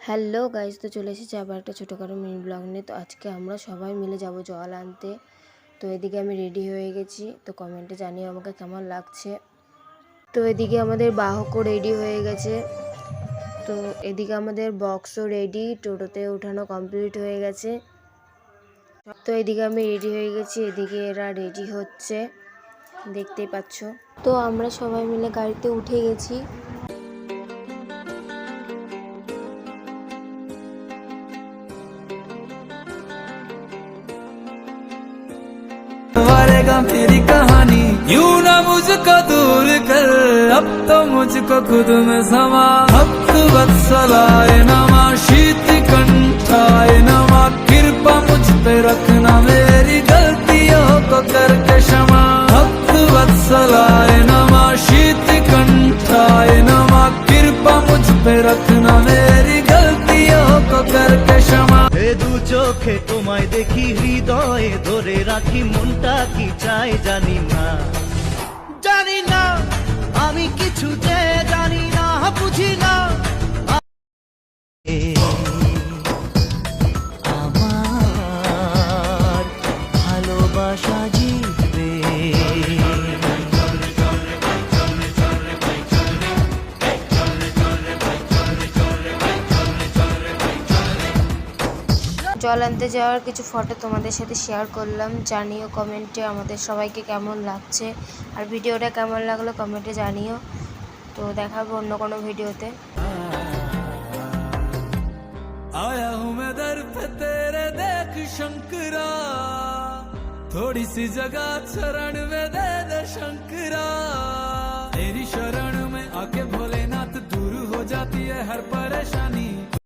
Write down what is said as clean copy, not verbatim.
Hello guys, তো চলে এসেছি আবার একটা ছোটোখাটো মিনি ব্লগ নিয়ে। তো আজকে আমরা সবাই মিলে যাব জল আনতে। তো এদিকে আমি রেডি হয়ে গেছি, তো কমেন্টে জানিও আমাকে কেমন লাগছে। তো এদিকে আমাদের বাহকও রেডি হয়ে গেছে, তো এদিকে আমাদের বক্সও রেডি, টোটোতে ওঠানো কমপ্লিট হয়ে গেছে। তো এদিকে আমি রেডি হয়ে গেছি, এদিকে এরা রেডি হচ্ছে, দেখতেই পাচ্ছ। তো আমরা সবাই মিলে গাড়িতে উঠে গেছি। मेरी कहानी यूं ना मुझको दूर कर, अब तो मुझको खुद में समा। भक्त वत्सलाय नमः, शीत कंठाय नमः, कृपा मुझ पे रखना, मेरी गलतियों को करके क्षमा। भक्त वत्सलाय नमः, शीत कंठाय नमः, कृपा मुझ पे रखना, मेरी गलतियों को करके क्षमा। দু চোখে তোমায় দেখি, হৃদয়ে ধরে রাখি, মনটা কি চায় জানি না আমি কিছু যে জানি না, বুঝি না আমার ভালোবাসা জিতবে। জল আনতে যাওয়ার কিছু ফটো তোমাদের সাথে শেয়ার করলাম, জানিও কমেন্টে আমাদের সবাইকে কেমন লাগছে, আর ভিডিওটা কেমন লাগলো কমেন্টে জানিও। তো দেখাবো অন্য কোনো ভিডিওতে। आया हूँ मैं दर पे तेरे, देख शंकरा, थोड़ी सी जगह शरण में दे दे शंकरा। तेरी शरण में आके भोलेनाथ दूर हो जाती है हर परेशानी।